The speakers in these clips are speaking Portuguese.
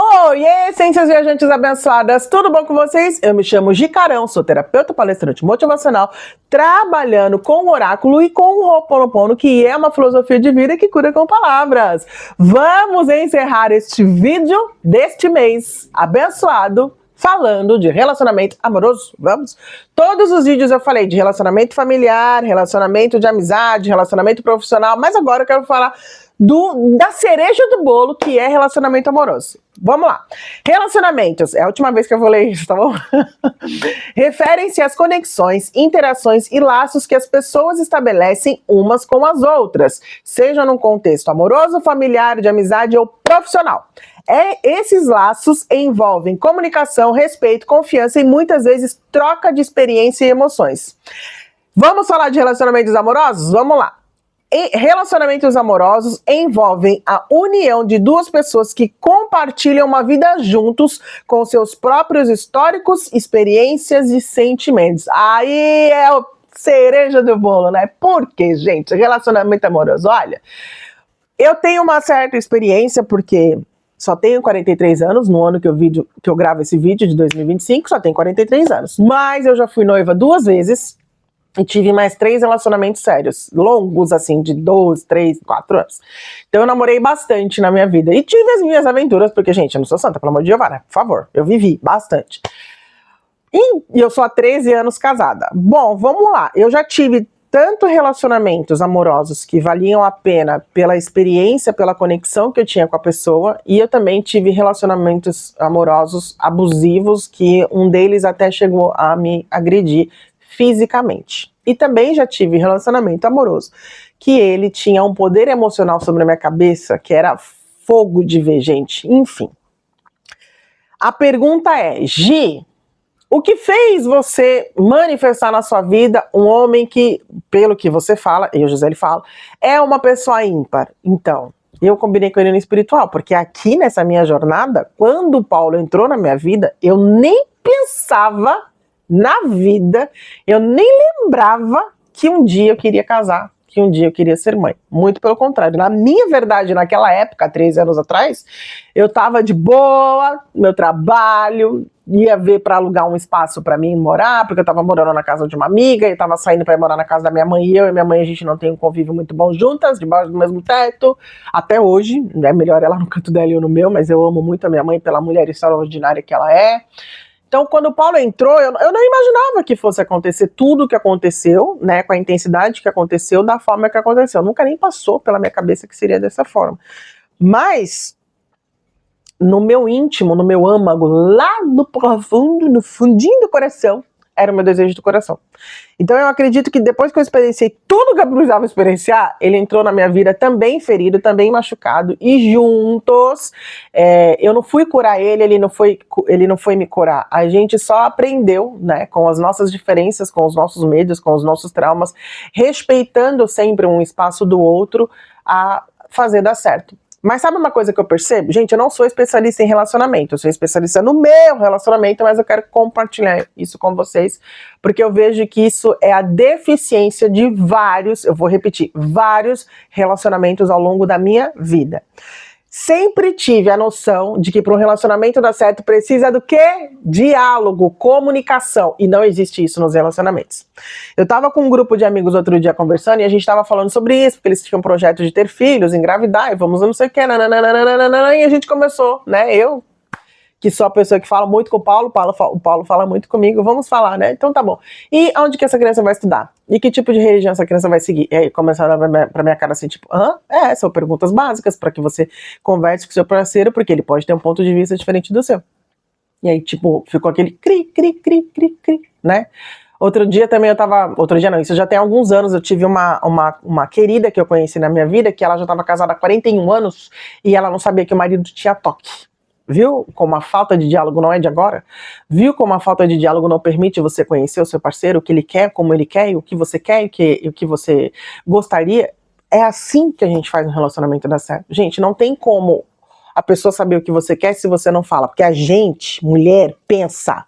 Oi, essências viajantes abençoadas, tudo bom com vocês? Eu me chamo Gicarão, sou terapeuta palestrante motivacional, trabalhando com o oráculo e com o Ho'oponopono, que é uma filosofia de vida que cura com palavras. Vamos encerrar este vídeo deste mês abençoado falando de relacionamento amoroso, vamos? Todos os vídeos eu falei de relacionamento familiar, relacionamento de amizade, relacionamento profissional, mas agora eu quero falar da cereja do bolo, que é relacionamento amoroso. Vamos lá. Relacionamentos, é a última vez que eu vou ler isso, tá bom? Referem-se às conexões, interações e laços que as pessoas estabelecem umas com as outras, seja num contexto amoroso, familiar, de amizade ou profissional. Esses laços envolvem comunicação, respeito, confiança e muitas vezes troca de experiência e emoções. Vamos falar de relacionamentos amorosos? Vamos lá. Relacionamentos amorosos envolvem a união de duas pessoas que compartilham uma vida juntos com seus próprios históricos, experiências e sentimentos. Aí é a cereja do bolo, né? Por quê, gente? Relacionamento amoroso, olha, eu tenho uma certa experiência porque só tenho 43 anos, no ano que eu gravo esse vídeo de 2025, só tenho 43 anos. Mas eu já fui noiva 2 vezes. E tive mais 3 relacionamentos sérios, longos assim, de 12, 3, 4 anos. Então eu namorei bastante na minha vida. E tive as minhas aventuras, porque, gente, eu não sou santa, pelo amor de Deus, né? Por favor, eu vivi bastante. E eu sou há 13 anos casada. Bom, vamos lá. Eu já tive tanto relacionamentos amorosos que valiam a pena pela experiência, pela conexão que eu tinha com a pessoa, e eu também tive relacionamentos amorosos abusivos, que um deles até chegou a me agredir fisicamente. E também já tive relacionamento amoroso que ele tinha um poder emocional sobre a minha cabeça que era fogo de ver, gente. Enfim. A pergunta é, Gi, o que fez você manifestar na sua vida um homem que, pelo que você fala, e o Gisele fala, é uma pessoa ímpar? Então, eu combinei com ele no espiritual, porque aqui nessa minha jornada, quando o Paulo entrou na minha vida, eu nem pensava na vida, eu nem lembrava que um dia eu queria casar, que um dia eu queria ser mãe. Muito pelo contrário. Na minha verdade, naquela época, 13 anos atrás, eu tava de boa, meu trabalho, ia ver para alugar um espaço para mim morar, porque eu tava morando na casa de uma amiga, e tava saindo para ir morar na casa da minha mãe, e eu e minha mãe, a gente não tem um convívio muito bom juntas, debaixo do mesmo teto, até hoje, é melhor ela no canto dela e eu no meu, mas eu amo muito a minha mãe pela mulher extraordinária que ela é. Então, quando o Paulo entrou, eu não imaginava que fosse acontecer tudo o que aconteceu, né, com a intensidade que aconteceu, da forma que aconteceu. Nunca nem passou pela minha cabeça que seria dessa forma. Mas, no meu íntimo, no meu âmago, lá no profundo, no fundinho do coração, era o meu desejo do coração. Então eu acredito que depois que eu experienciei tudo que eu precisava experienciar, ele entrou na minha vida também ferido, também machucado, e juntos, eu não fui curar ele não foi me curar. A gente só aprendeu, né, com as nossas diferenças, com os nossos medos, com os nossos traumas, respeitando sempre um espaço do outro, a fazer dar certo. Mas sabe uma coisa que eu percebo? Gente, eu não sou especialista em relacionamento, eu sou especialista no meu relacionamento, mas eu quero compartilhar isso com vocês, porque eu vejo que isso é a deficiência de vários, eu vou repetir, vários relacionamentos ao longo da minha vida. Sempre tive a noção de que para um relacionamento dar certo precisa do quê? Diálogo, comunicação. E não existe isso nos relacionamentos. Eu tava com um grupo de amigos outro dia conversando e a gente tava falando sobre isso, porque eles tinham um projeto de ter filhos, engravidar, e vamos não sei o que, e a gente começou, né? Eu, que sou a pessoa que fala muito com o Paulo fala muito comigo, vamos falar, né? Então tá bom. E onde que essa criança vai estudar? E que tipo de religião essa criança vai seguir? E aí começaram pra minha cara assim, tipo, são perguntas básicas para que você converse com o seu parceiro, porque ele pode ter um ponto de vista diferente do seu. E aí, tipo, ficou aquele cri, né? Outro dia também isso já tem alguns anos, eu tive uma querida que eu conheci na minha vida, que ela já estava casada há 41 anos, e ela não sabia que o marido tinha toque. Viu como a falta de diálogo não é de agora? Viu como a falta de diálogo não permite você conhecer o seu parceiro, o que ele quer, como ele quer, o que você quer e o que você gostaria? É assim que a gente faz um relacionamento dar certo. Gente, não tem como a pessoa saber o que você quer se você não fala, porque a gente, mulher, pensa,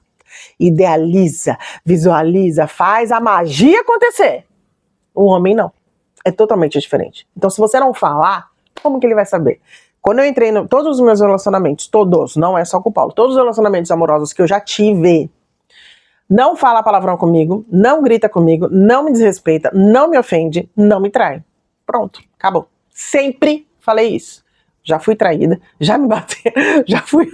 idealiza, visualiza, faz a magia acontecer. O homem não. É totalmente diferente. Então, se você não falar, como que ele vai saber? Quando eu entrei em todos os meus relacionamentos, todos, não é só com o Paulo, todos os relacionamentos amorosos que eu já tive, não fala palavrão comigo, não grita comigo, não me desrespeita, não me ofende, não me trai. Pronto, acabou. Sempre falei isso. Já fui traída, já me bateram, já fui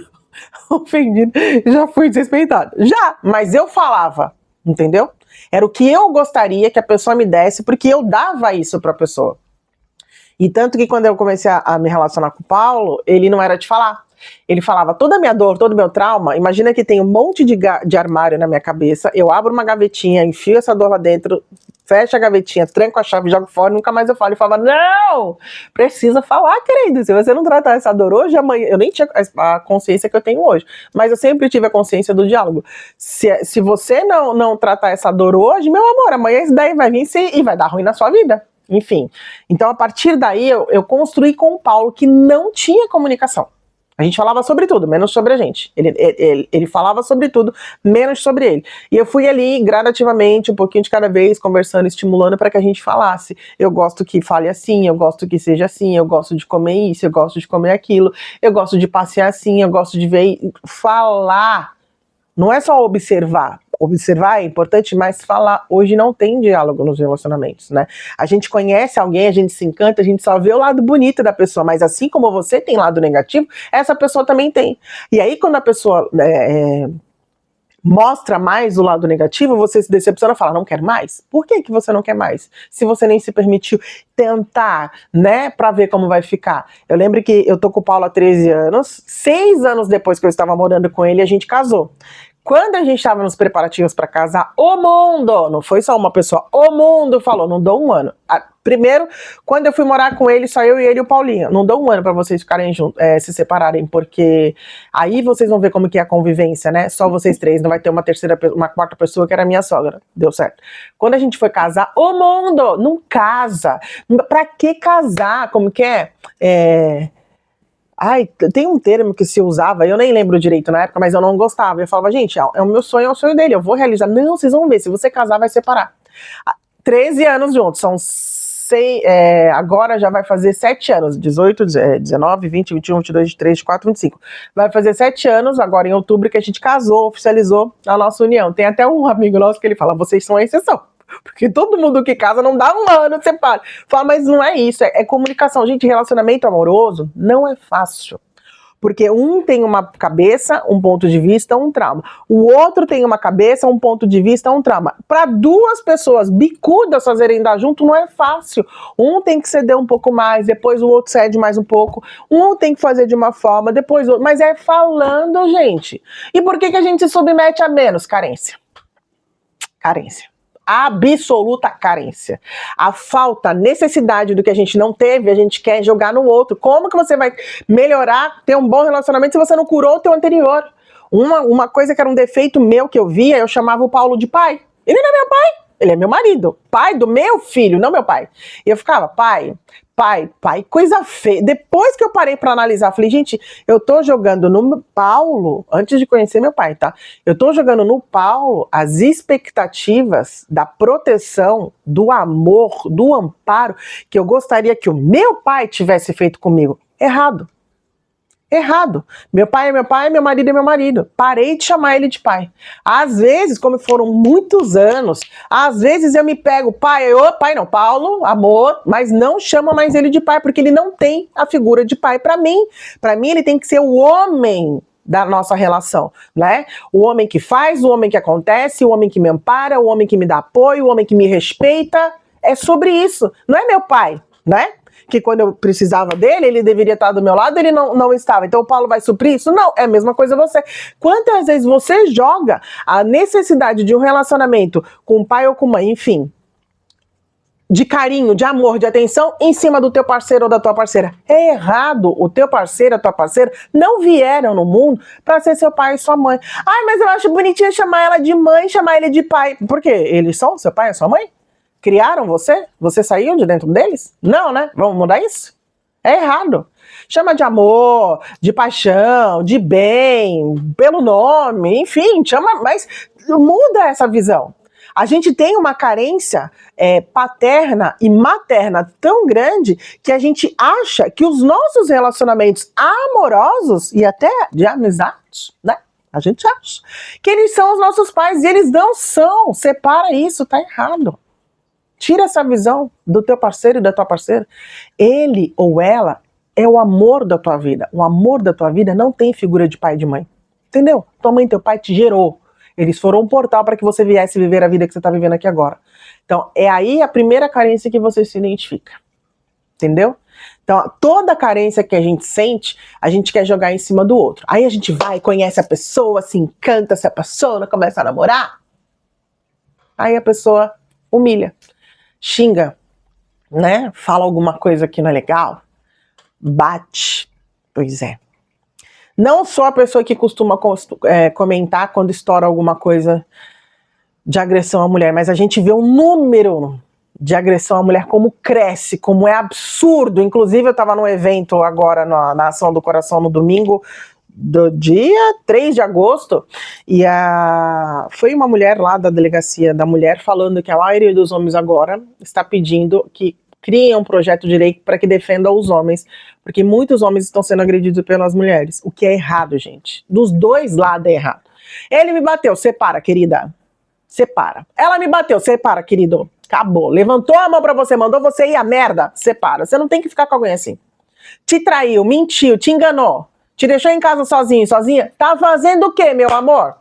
ofendida, já fui desrespeitada. Já, mas eu falava, entendeu? Era o que eu gostaria que a pessoa me desse, porque eu dava isso pra pessoa. E tanto que quando eu comecei a me relacionar com o Paulo, ele não era de falar. Ele falava toda a minha dor, todo o meu trauma. Imagina que tem um monte de armário na minha cabeça. Eu abro uma gavetinha, enfio essa dor lá dentro, fecho a gavetinha, tranco a chave, jogo fora, nunca mais eu falo. E falava, não, precisa falar, querido. Se você não tratar essa dor hoje, amanhã... Eu nem tinha a consciência que eu tenho hoje, mas eu sempre tive a consciência do diálogo. Se você não tratar essa dor hoje, meu amor, amanhã isso daí vai vir e vai dar ruim na sua vida. Enfim, então a partir daí eu construí com o Paulo que não tinha comunicação. A gente falava sobre tudo, menos sobre a gente. Ele falava sobre tudo, menos sobre ele. E eu fui ali gradativamente, um pouquinho de cada vez, conversando, estimulando para que a gente falasse. Eu gosto que fale assim, eu gosto que seja assim, eu gosto de comer isso, eu gosto de comer aquilo, eu gosto de passear assim, eu gosto de ver... Falar, não é só observar. Observar é importante, mas falar. Hoje não tem diálogo nos relacionamentos, né? A gente conhece alguém, a gente se encanta, a gente só vê o lado bonito da pessoa, mas assim como você tem lado negativo, essa pessoa também tem. E aí quando a pessoa mostra mais o lado negativo, você se decepciona e fala, não quero mais? Por que você não quer mais? Se você nem se permitiu tentar, né, pra ver como vai ficar. Eu lembro que eu tô com o Paulo há 13 anos, 6 anos depois que eu estava morando com ele, a gente casou. Quando a gente estava nos preparativos para casar, o mundo, não foi só uma pessoa, o mundo falou, não dou um ano. Primeiro, quando eu fui morar com ele, só eu e ele e o Paulinho. Não dou um ano para vocês ficarem juntos, se separarem, porque aí vocês vão ver como que é a convivência, né? Só vocês três, não vai ter uma quarta pessoa que era a minha sogra. Deu certo. Quando a gente foi casar, o mundo não casa. Pra que casar? Como que é? Ai, tem um termo que se usava, eu nem lembro direito na época, mas eu não gostava. Eu falava, gente, é o meu sonho, é o sonho dele, eu vou realizar. Não, vocês vão ver, se você casar, vai separar. 13 anos juntos, são 6, agora já vai fazer 7 anos, 18, 19, 20, 21, 22, 23, 24, 25. Vai fazer 7 anos, agora em outubro, que a gente casou, oficializou a nossa união. Tem até um amigo nosso que ele fala, vocês são a exceção. Porque todo mundo que casa não dá um ano, separa. Fala, mas não é isso, é comunicação. Gente, relacionamento amoroso não é fácil. Porque um tem uma cabeça, um ponto de vista, um trauma. O outro tem uma cabeça, um ponto de vista, um trauma. Para duas pessoas bicudas fazerem dar junto, não é fácil. Um tem que ceder um pouco mais, depois o outro cede mais um pouco. Um tem que fazer de uma forma, depois o outro. Mas é falando, gente. E por que a gente se submete a menos? Carência. Carência. Absoluta carência. A falta, a necessidade do que a gente não teve, a gente quer jogar no outro. Como que você vai melhorar, ter um bom relacionamento se você não curou o teu anterior? Uma coisa que era um defeito meu que eu via, eu chamava o Paulo de pai. Ele não é meu pai, ele é meu marido. Pai do meu filho, não meu pai. E eu ficava, pai, coisa feia. Depois que eu parei pra analisar, falei, gente, eu tô jogando no Paulo, antes de conhecer meu pai, tá? Eu tô jogando no Paulo as expectativas da proteção, do amor, do amparo que eu gostaria que o meu pai tivesse feito comigo. Errado. Errado. Meu pai é meu pai, meu marido é meu marido. Parei de chamar ele de pai. Às vezes, como foram muitos anos, às vezes eu me pego, pai não, Paulo, amor, mas não chama mais ele de pai, porque ele não tem a figura de pai para mim. Para mim, ele tem que ser o homem da nossa relação, né? O homem que faz, o homem que acontece, o homem que me ampara, o homem que me dá apoio, o homem que me respeita. É sobre isso. Não é meu pai, né? Que quando eu precisava dele, ele deveria estar do meu lado, ele não estava. Então o Paulo vai suprir isso? Não, é a mesma coisa você. Quantas vezes você joga a necessidade de um relacionamento com o pai ou com mãe, enfim, de carinho, de amor, de atenção, em cima do teu parceiro ou da tua parceira? É errado. O teu parceiro, a tua parceira, não vieram no mundo para ser seu pai e sua mãe. Ai, mas eu acho bonitinho chamar ela de mãe, chamar ele de pai. Por quê? Eles são seu pai e sua mãe? Criaram você? Você saiu de dentro deles? Não, né? Vamos mudar isso? É errado. Chama de amor, de paixão, de bem, pelo nome, enfim, chama, mas muda essa visão. A gente tem uma carência paterna e materna tão grande que a gente acha que os nossos relacionamentos amorosos e até de amizades, né? A gente acha que eles são os nossos pais e eles não são. Separa isso, tá errado. Tira essa visão do teu parceiro e da tua parceira. Ele ou ela é o amor da tua vida. O amor da tua vida não tem figura de pai e de mãe. Entendeu? Tua mãe e teu pai te gerou. Eles foram um portal para que você viesse viver a vida que você está vivendo aqui agora. Então, é aí a primeira carência que você se identifica. Entendeu? Então, toda carência que a gente sente, a gente quer jogar em cima do outro. Aí a gente vai, conhece a pessoa, se encanta, se apaixona, começa a namorar. Aí a pessoa humilha, xinga, né? Fala alguma coisa que não é legal, bate. Pois é. Não sou a pessoa que costuma comentar quando estoura alguma coisa de agressão à mulher, mas a gente vê o número de agressão à mulher como cresce, como é absurdo. Inclusive eu estava num evento agora na Ação do Coração no domingo, do dia 3 de agosto, e foi uma mulher lá da delegacia da mulher falando que a maioria dos homens agora está pedindo que criem um projeto de lei para que defenda os homens, porque muitos homens estão sendo agredidos pelas mulheres, o que é errado, gente. Dos dois lados é errado. Ele me bateu, separa, querida. Separa. Ela me bateu, separa, querido. Acabou. Levantou a mão pra você, mandou você ir a merda, separa. Você não tem que ficar com alguém assim. Te traiu, mentiu, te enganou, te deixou em casa sozinho, sozinha. Tá fazendo o quê, meu amor?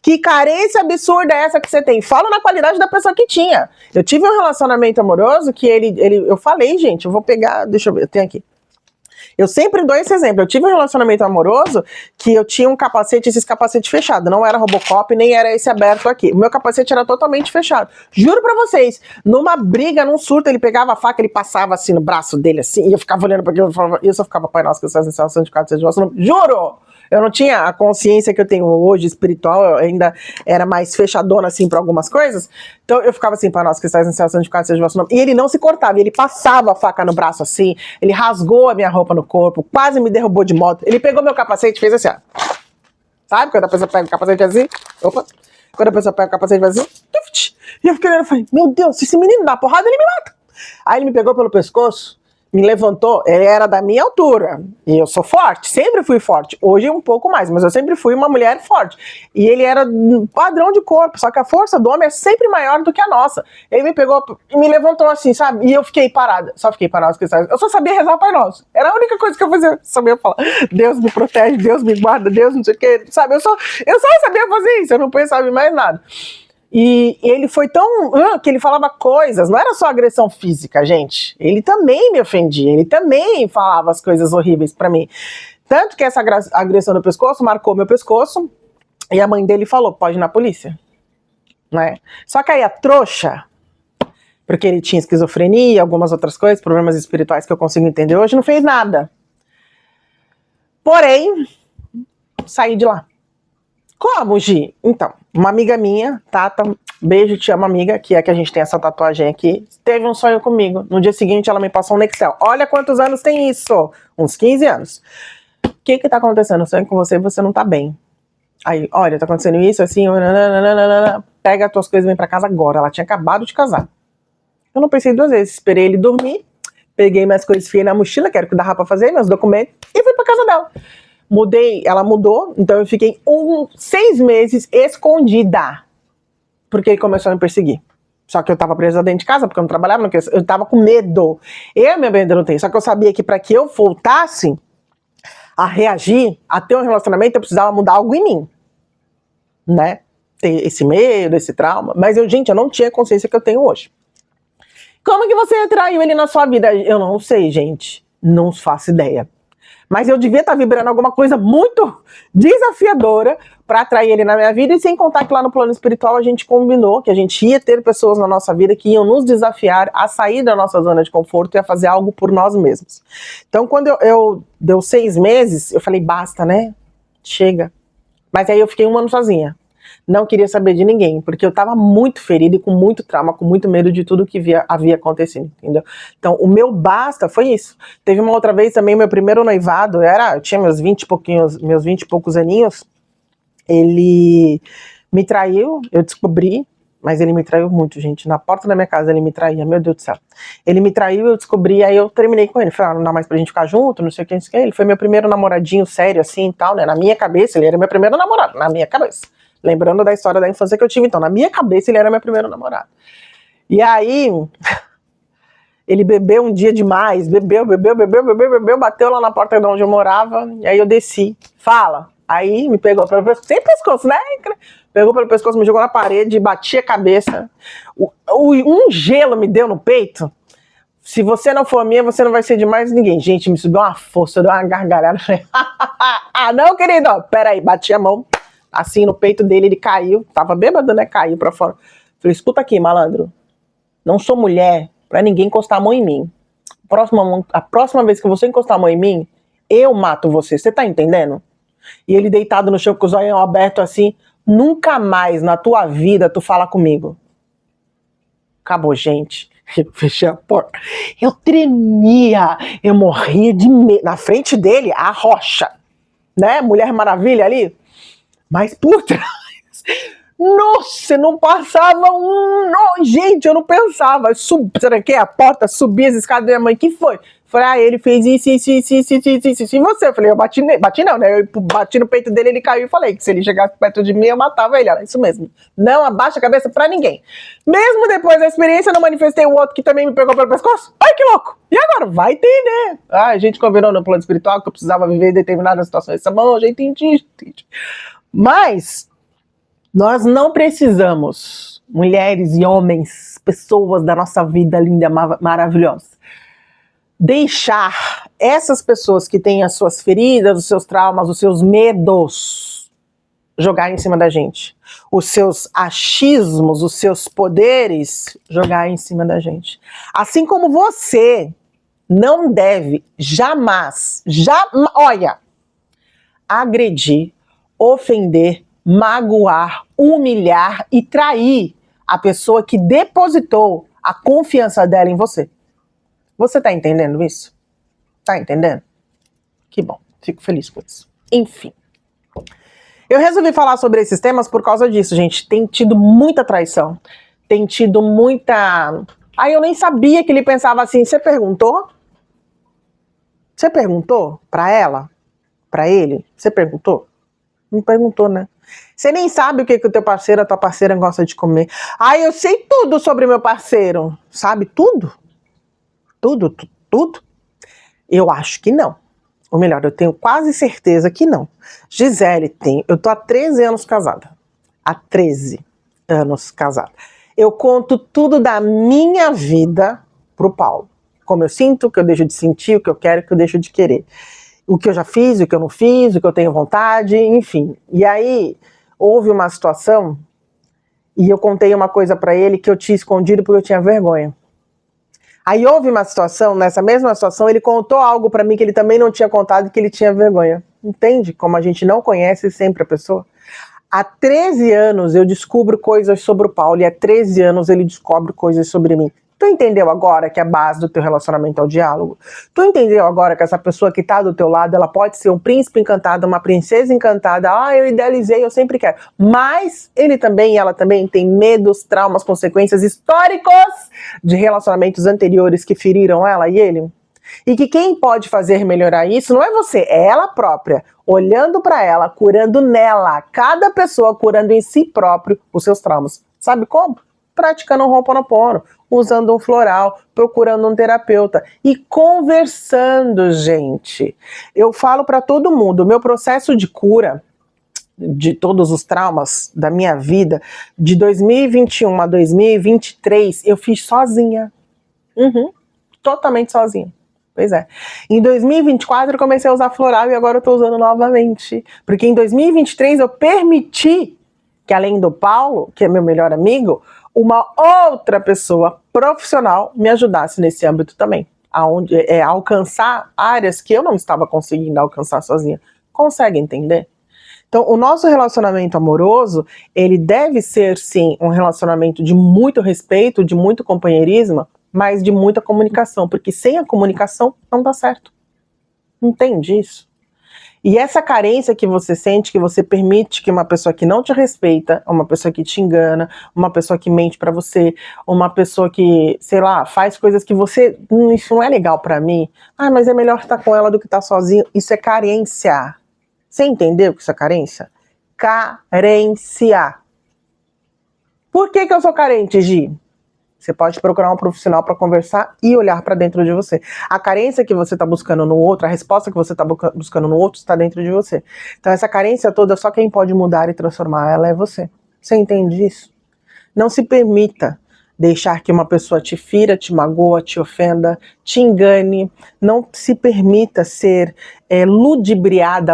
Que carência absurda é essa que você tem? Fala na qualidade da pessoa que tinha. Eu tive um relacionamento amoroso que eu falei, gente, eu vou pegar, deixa eu ver, eu tenho aqui. Eu sempre dou esse exemplo. Eu tive um relacionamento amoroso que eu tinha um capacete, esses capacetes fechados. Não era Robocop, nem era esse aberto aqui. O meu capacete era totalmente fechado. Juro pra vocês, numa briga, num surto, ele pegava a faca, ele passava assim no braço dele, assim, e eu ficava olhando pra aquilo, e eu só ficava, Pai Nosso, que estás no céu, santificado seja o vosso nome. Juro! Eu não tinha a consciência que eu tenho hoje, espiritual, eu ainda era mais fechadona, assim, pra algumas coisas. Então eu ficava assim, Pai Nosso, que estás no céu, santificado seja o vosso nome. E ele não se cortava, ele passava a faca no braço assim, ele rasgou a minha roupa no corpo, quase me derrubou de moto. Ele pegou meu capacete e fez assim, ó. Sabe quando a pessoa pega o capacete assim? Opa! Quando a pessoa pega o capacete assim, e eu fiquei olhando e falei, meu Deus, se esse menino dá porrada, ele me mata. Aí ele me pegou pelo pescoço, me levantou, ele era da minha altura, e eu sou forte, sempre fui forte, hoje um pouco mais, mas eu sempre fui uma mulher forte, e ele era padrão de corpo, só que a força do homem é sempre maior do que a nossa. Ele me pegou e me levantou assim, sabe, e eu fiquei parada, só fiquei parada, eu só sabia rezar o Pai Nosso, era a única coisa que eu fazia, sabia falar, Deus me protege, Deus me guarda, Deus não sei o que, sabe, eu só sabia fazer isso, eu não pensava em mais nada. E ele foi tão... que ele falava coisas, não era só agressão física, gente. Ele também me ofendia, ele também falava as coisas horríveis pra mim. Tanto que essa agressão no pescoço marcou meu pescoço, e a mãe dele falou, pode ir na polícia. Né? Só que aí a trouxa, porque ele tinha esquizofrenia, algumas outras coisas, problemas espirituais que eu consigo entender hoje, não fez nada. Porém, saí de lá. Como, Gi? Então, uma amiga minha, Tata, beijo, te amo, amiga, que é que a gente tem essa tatuagem aqui, teve um sonho comigo. No dia seguinte, ela me passou um Excel. Olha quantos anos tem isso. Uns 15 anos. O que tá acontecendo? Eu sonho com você e você não tá bem. Aí, olha, tá acontecendo isso, assim, pega as tuas coisas e vem pra casa agora. Ela tinha acabado de casar. Eu não pensei duas vezes. Esperei ele dormir, peguei minhas coisas, fiei na mochila, que era o que dava pra fazer, meus documentos, e fui pra casa dela. Mudei, ela mudou, então eu fiquei 6 meses escondida, porque ele começou a me perseguir. Só que eu tava presa dentro de casa, porque eu não trabalhava, eu tava com medo. Eu me amedrontei, só que eu sabia que para que eu voltasse a reagir, a ter um relacionamento, eu precisava mudar algo em mim, né? Ter esse medo, esse trauma, mas gente, eu não tinha a consciência que eu tenho hoje. Como que você traiu ele na sua vida? Eu não sei, gente, não faço ideia. Mas eu devia estar vibrando alguma coisa muito desafiadora para atrair ele na minha vida, e sem contar que lá no plano espiritual a gente combinou que a gente ia ter pessoas na nossa vida que iam nos desafiar a sair da nossa zona de conforto e a fazer algo por nós mesmos. Então quando eu deu 6 meses, eu falei, basta, né? Chega. Mas aí eu fiquei 1 ano sozinha. Não queria saber de ninguém, porque eu tava muito ferida e com muito trauma, com muito medo de tudo que havia acontecido, entendeu? Então, o meu basta foi isso. Teve uma outra vez também, meu primeiro noivado, eu tinha meus 20 e poucos aninhos, ele me traiu, eu descobri, Mas ele me traiu muito, gente. Na porta da minha casa ele me traía, meu Deus do céu. Ele me traiu, eu descobri, aí eu terminei com ele. Falei, não dá mais pra gente ficar junto, não sei o que, não sei o que. Ele foi meu primeiro namoradinho sério, assim, e tal, né? Na minha cabeça, ele era meu primeiro namorado, na minha cabeça. Lembrando da história da infância que eu tive, então, na minha cabeça ele era meu primeiro namorado. E aí, ele bebeu um dia demais, bebeu, bateu lá na porta de onde eu morava, e aí eu desci. Fala. Aí me pegou pelo pescoço, sem pescoço, né? Pegou pelo pescoço, me jogou na parede, bati a cabeça. Um gelo me deu no peito. Se você não for minha, você não vai ser de mais ninguém. Gente, me subiu uma força, deu uma gargalhada. Falei, ah, não, querido, peraí, bati a mão, assim, no peito dele, ele caiu. Tava bêbado, né? Caiu pra fora. Falei, escuta aqui, malandro. Não sou mulher pra ninguém encostar a mão em mim. A próxima vez que você encostar a mão em mim, eu mato você. Você tá entendendo? E ele deitado no chão com os olhos abertos assim, nunca mais na tua vida tu fala comigo. Acabou, gente. Eu fechei a porta. Eu tremia, eu morria de medo. Na frente dele, a rocha, né? Mulher Maravilha ali. Mas por trás, nossa, não passava gente, eu não pensava. Será que a porta subia as escadas da minha mãe? Que foi? Falei, ele fez isso. E você? Eu falei, eu bati não, né? Eu bati no peito dele, ele caiu e falei que se ele chegasse perto de mim, eu matava ele. Ela, isso mesmo. Não abaixa a cabeça pra ninguém. Mesmo depois da experiência, eu não manifestei o outro que também me pegou pelo pescoço? Ai, que louco! E agora? Vai entender. A gente combinou no plano espiritual que eu precisava viver determinadas situações. Tá bom, já entendi. Mas nós não precisamos, mulheres e homens, pessoas da nossa vida linda, maravilhosa, deixar essas pessoas que têm as suas feridas, os seus traumas, os seus medos jogar em cima da gente. Os seus achismos, os seus poderes jogar em cima da gente. Assim como você não deve jamais, agredir, ofender, magoar, humilhar e trair a pessoa que depositou a confiança dela em você. Você tá entendendo isso? Tá entendendo? Que bom, fico feliz com isso. Enfim. Eu resolvi falar sobre esses temas por causa disso, gente. Tem tido muita traição. Tem tido muita... eu nem sabia que ele pensava assim. Você perguntou? Você perguntou pra ela? Pra ele? Você perguntou? Não perguntou, né? Você nem sabe o que o teu parceiro, a tua parceira gosta de comer. Eu sei tudo sobre meu parceiro. Sabe tudo? Tudo? Eu acho que não. Ou melhor, eu tenho quase certeza que não. Gisele eu tô há 13 anos casada. Há 13 anos casada. Eu conto tudo da minha vida pro Paulo. Como eu sinto, o que eu deixo de sentir, o que eu quero, o que eu deixo de querer. O que eu já fiz, o que eu não fiz, o que eu tenho vontade, enfim. E aí, houve uma situação e eu contei uma coisa pra ele que eu tinha escondido porque eu tinha vergonha. Aí houve uma situação, nessa mesma situação, ele contou algo pra mim que ele também não tinha contado e que ele tinha vergonha. Entende como a gente não conhece sempre a pessoa? Há 13 anos eu descubro coisas sobre o Paulo e há 13 anos ele descobre coisas sobre mim. Tu entendeu agora que a base do teu relacionamento é o diálogo? Tu entendeu agora que essa pessoa que tá do teu lado, ela pode ser um príncipe encantado, uma princesa encantada, eu idealizei, eu sempre quero. Mas ele também e ela também tem medos, traumas, consequências históricos de relacionamentos anteriores que feriram ela e ele. E que quem pode fazer melhorar isso não é você, é ela própria, olhando pra ela, curando nela, cada pessoa curando em si próprio os seus traumas. Sabe como? Praticando um Ho'oponopono, usando um floral, procurando um terapeuta e conversando, gente. Eu falo pra todo mundo, o meu processo de cura de todos os traumas da minha vida, de 2021 a 2023, eu fiz sozinha. Totalmente sozinha. Pois é. Em 2024 eu comecei a usar floral e agora eu tô usando novamente. Porque em 2023 eu permiti que, além do Paulo, que é meu melhor amigo, uma outra pessoa profissional me ajudasse nesse âmbito também. Alcançar áreas que eu não estava conseguindo alcançar sozinha. Consegue entender? Então, o nosso relacionamento amoroso, ele deve ser, sim, um relacionamento de muito respeito, de muito companheirismo, mas de muita comunicação, porque sem a comunicação não dá certo. Entende isso? E essa carência que você sente, que você permite que uma pessoa que não te respeita, uma pessoa que te engana, uma pessoa que mente pra você, uma pessoa que, sei lá, faz coisas que você, isso não é legal pra mim. Ah, mas é melhor estar com ela do que estar sozinho. Isso é carência. Você entendeu que isso é carência? Carência. Por que eu sou carente, Gi? Você pode procurar um profissional para conversar e olhar para dentro de você. A carência que você está buscando no outro, a resposta que você está buscando no outro está dentro de você. Então essa carência toda, só quem pode mudar e transformar ela é você. Você entende isso? Não se permita deixar que uma pessoa te fira, te magoa, te ofenda, te engane. Não se permita ser ludibriado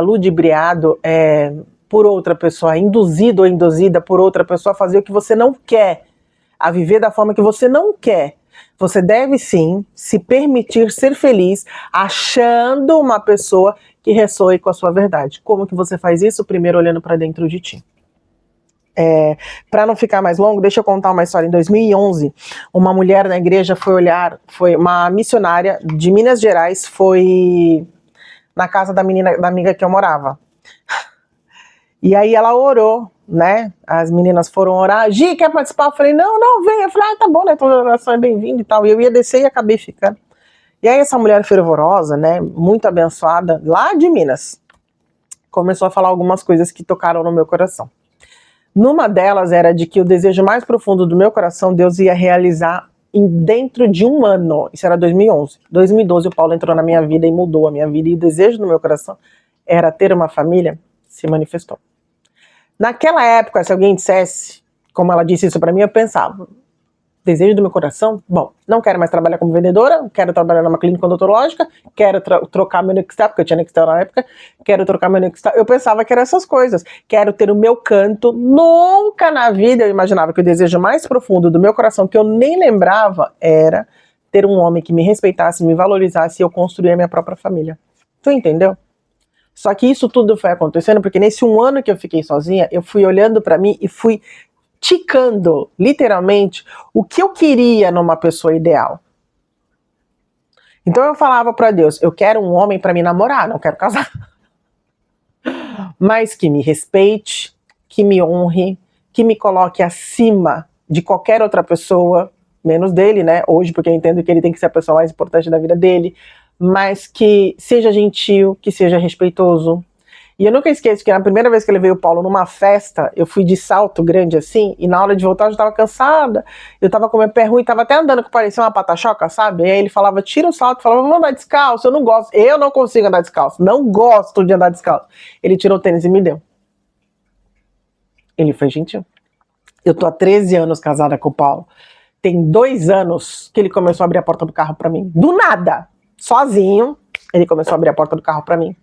por outra pessoa, induzido ou induzida por outra pessoa a fazer o que você não quer, a viver da forma que você não quer. Você deve sim se permitir ser feliz achando uma pessoa que ressoe com a sua verdade. Como que você faz isso? Primeiro olhando para dentro de ti. Para não ficar mais longo, deixa eu contar uma história. Em 2011, uma mulher na igreja foi uma missionária de Minas Gerais, foi na casa da amiga que eu morava. E aí ela orou, né? As meninas foram orar. Gi, quer participar? Eu falei, não, vem. Eu falei, tá bom, né? Toda oração é bem-vinda e tal. E eu ia descer e acabei ficando. E aí essa mulher fervorosa, né? Muito abençoada, lá de Minas, começou a falar algumas coisas que tocaram no meu coração. Numa delas era de que o desejo mais profundo do meu coração, Deus ia realizar dentro de um ano. Isso era 2011. 2012 o Paulo entrou na minha vida e mudou a minha vida. E o desejo do meu coração era ter uma família, se manifestou. Naquela época, se alguém dissesse, como ela disse isso pra mim, eu pensava, desejo do meu coração? Bom, não quero mais trabalhar como vendedora, quero trabalhar numa clínica odontológica, quero trocar meu Nextel, porque eu tinha Nextel na época, quero trocar meu Nextel. Eu pensava que eram essas coisas. Quero ter o meu canto. Nunca na vida eu imaginava que o desejo mais profundo do meu coração, que eu nem lembrava, era ter um homem que me respeitasse, me valorizasse e eu construir a minha própria família. Tu entendeu? Só que isso tudo foi acontecendo porque nesse um ano que eu fiquei sozinha, eu fui olhando pra mim e fui ticando, literalmente, o que eu queria numa pessoa ideal. Então eu falava pra Deus, eu quero um homem pra me namorar, não quero casar. Mas que me respeite, que me honre, que me coloque acima de qualquer outra pessoa, menos dele, né? Hoje, porque eu entendo que ele tem que ser a pessoa mais importante da vida dele, mas que seja gentil, que seja respeitoso. E eu nunca esqueço que na primeira vez que eu levei o Paulo numa festa, eu fui de salto grande assim, e na hora de voltar eu já tava cansada, eu tava com meu pé ruim, tava até andando que parecia uma pata-choca, sabe? E aí ele falava, tira o salto, falava, vamos andar descalço, eu não consigo andar descalço, não gosto de andar descalço. Ele tirou o tênis e me deu. Ele foi gentil. Eu tô há 13 anos casada com o Paulo. Tem 2 anos que ele começou a abrir a porta do carro pra mim. Do nada! Sozinho, ele começou a abrir a porta do carro pra mim.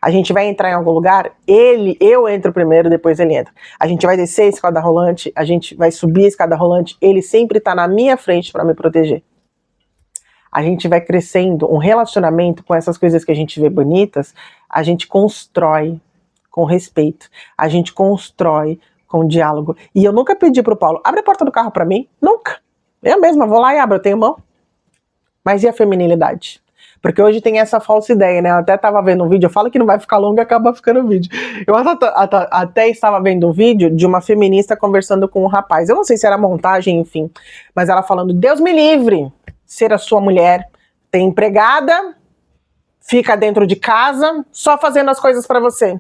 A gente vai entrar em algum lugar, eu entro primeiro, depois ele entra. A gente vai descer a escada rolante, a gente vai subir a escada rolante, ele sempre tá na minha frente pra me proteger. A gente vai crescendo, um relacionamento com essas coisas que a gente vê bonitas, a gente constrói com respeito, a gente constrói com diálogo. E eu nunca pedi pro Paulo, abre a porta do carro pra mim, nunca. Eu mesma vou lá e abro, eu tenho mão. Mas e a feminilidade? Porque hoje tem essa falsa ideia, né? Eu até estava vendo um vídeo, eu falo que não vai ficar longo e acaba ficando vídeo. Eu até estava vendo um vídeo de uma feminista conversando com um rapaz. Eu não sei se era montagem, enfim. Mas ela falando, Deus me livre ser a sua mulher. Tem empregada, fica dentro de casa, só fazendo as coisas para você.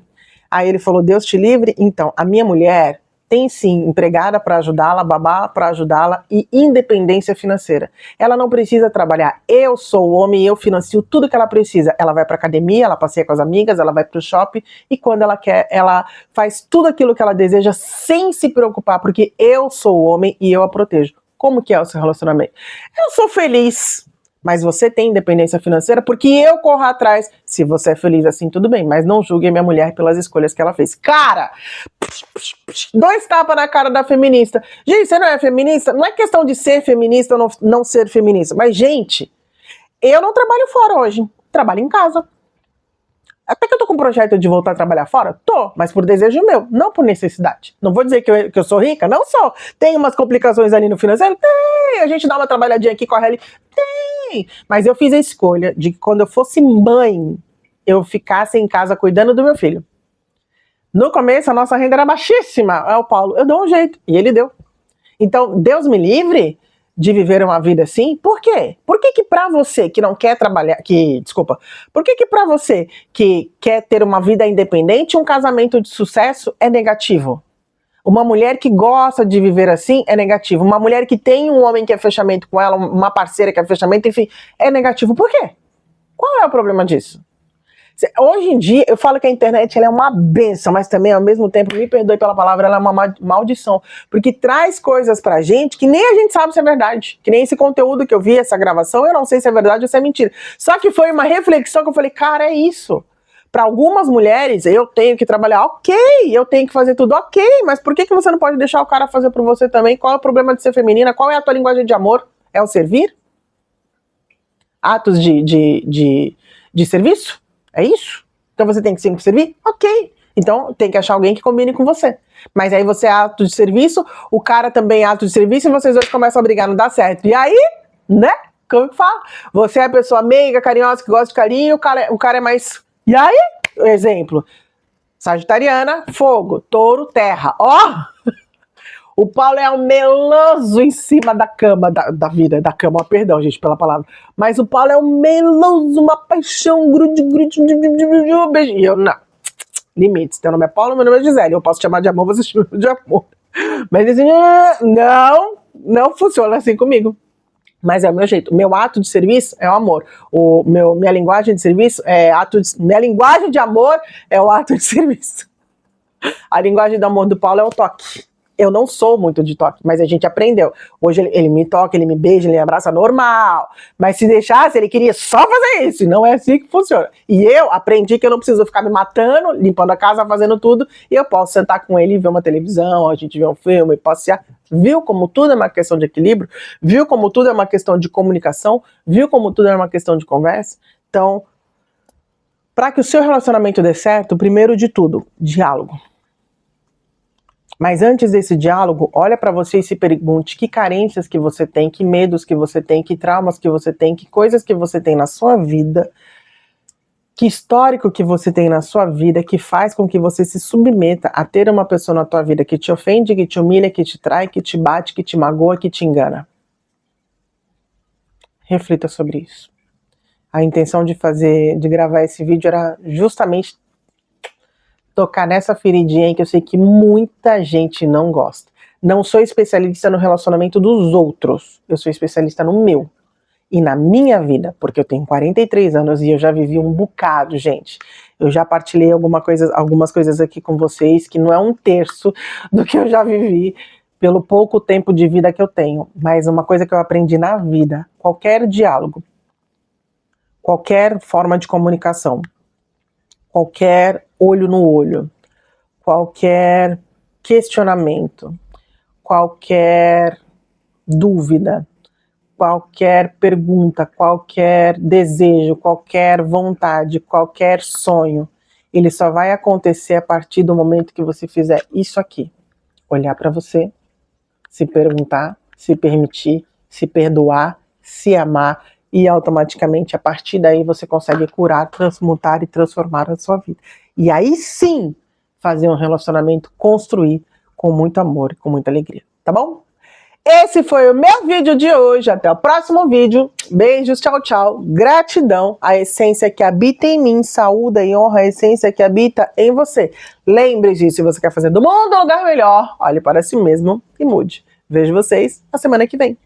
Aí ele falou, Deus te livre? Então, a minha mulher tem sim empregada para ajudá-la, babá para ajudá-la e independência financeira. Ela não precisa trabalhar. Eu sou o homem e eu financio tudo que ela precisa. Ela vai para academia, ela passeia com as amigas, ela vai para o shopping e quando ela quer, ela faz tudo aquilo que ela deseja sem se preocupar, porque eu sou o homem e eu a protejo. Como que é o seu relacionamento? Eu sou feliz. Mas você tem independência financeira porque eu corro atrás. Se você é feliz assim, tudo bem. Mas não julgue a minha mulher pelas escolhas que ela fez. Cara, 2 tapas na cara da feminista. Gente, você não é feminista? Não é questão de ser feminista ou não ser feminista. Mas, gente, eu não trabalho fora hoje. Trabalho em casa. Até que eu tô com um projeto de voltar a trabalhar fora? Tô, mas por desejo meu, não por necessidade. Não vou dizer que eu sou rica, não sou. Tem umas complicações ali no financeiro? Tem. A gente dá uma trabalhadinha aqui, corre ali? Tem. Mas eu fiz a escolha de que quando eu fosse mãe, eu ficasse em casa cuidando do meu filho. No começo, a nossa renda era baixíssima. É o Paulo, eu dou um jeito. E ele deu. Então, Deus me livre de viver uma vida assim. Por quê? Por que pra você que não quer trabalhar, por que pra você que quer ter uma vida independente, um casamento de sucesso é negativo? Uma mulher que gosta de viver assim é negativo. Uma mulher que tem um homem que é fechamento com ela, uma parceira que é fechamento, enfim, é negativo. Por quê? Qual é o problema disso? Hoje em dia, eu falo que a internet ela é uma benção, mas também, ao mesmo tempo, me perdoe pela palavra, ela é uma maldição. Porque traz coisas pra gente que nem a gente sabe se é verdade. Que nem esse conteúdo que eu vi, essa gravação, eu não sei se é verdade ou se é mentira. Só que foi uma reflexão que eu falei, cara, é isso. Para algumas mulheres, eu tenho que trabalhar, ok, eu tenho que fazer tudo, ok, mas por que você não pode deixar o cara fazer por você também? Qual é o problema de ser feminina? Qual é a tua linguagem de amor? É o servir? Atos de serviço? É isso? Então você tem que sempre servir? Ok. Então tem que achar alguém que combine com você. Mas aí você é ato de serviço, o cara também é ato de serviço e vocês dois começam a brigar, não dá certo. E aí, né? Como que fala? Você é a pessoa meiga, carinhosa, que gosta de carinho, o cara é mais... E aí, exemplo, sagitariana, fogo, touro, terra. Ó! O Paulo é um meloso em cima da cama, da vida, da cama, perdão, gente, pela palavra. Mas o Paulo é um meloso, uma paixão, grude, beijo. E eu, não, limites. Teu nome é Paulo, meu nome é Gisele. Eu posso te chamar de amor, você chama de amor. Mas assim, não funciona assim comigo. Mas é o meu jeito. Meu ato de serviço é o amor. Minha linguagem de serviço é minha linguagem de amor é o ato de serviço. A linguagem do amor do Paulo é o toque. Eu não sou muito de toque, mas a gente aprendeu. Hoje ele me toca, ele me beija, ele me abraça normal. Mas se deixasse, ele queria só fazer isso. E não é assim que funciona. E eu aprendi que eu não preciso ficar me matando, limpando a casa, fazendo tudo. E eu posso sentar com ele e ver uma televisão, a gente ver um filme, passear. Viu como tudo é uma questão de equilíbrio? Viu como tudo é uma questão de comunicação? Viu como tudo é uma questão de conversa? Então, para que o seu relacionamento dê certo, primeiro de tudo, diálogo. Mas antes desse diálogo, olha para você e se pergunte que carências que você tem, que medos que você tem, que traumas que você tem, que coisas que você tem na sua vida, que histórico que você tem na sua vida que faz com que você se submeta a ter uma pessoa na tua vida que te ofende, que te humilha, que te trai, que te bate, que te magoa, que te engana. Reflita sobre isso. A intenção de gravar esse vídeo era justamente tocar nessa feridinha aí que eu sei que muita gente não gosta. Não sou especialista no relacionamento dos outros, eu sou especialista no meu. E na minha vida, porque eu tenho 43 anos e eu já vivi um bocado, gente. Eu já partilhei algumas coisas aqui com vocês, que não é um terço do que eu já vivi, pelo pouco tempo de vida que eu tenho. Mas uma coisa que eu aprendi na vida, qualquer diálogo, qualquer forma de comunicação, qualquer olho no olho, qualquer questionamento, qualquer dúvida, qualquer pergunta, qualquer desejo, qualquer vontade, qualquer sonho, ele só vai acontecer a partir do momento que você fizer isso aqui. Olhar para você, se perguntar, se permitir, se perdoar, se amar, e automaticamente, a partir daí, você consegue curar, transmutar e transformar a sua vida. E aí sim, fazer um relacionamento, construir com muito amor e com muita alegria, tá bom? Esse foi o meu vídeo de hoje, até o próximo vídeo. Beijos, tchau, tchau. Gratidão, a essência que habita em mim, saúde e honra a essência que habita em você. Lembre-se, se você quer fazer do mundo um lugar melhor, olhe para si mesmo e mude. Vejo vocês na semana que vem.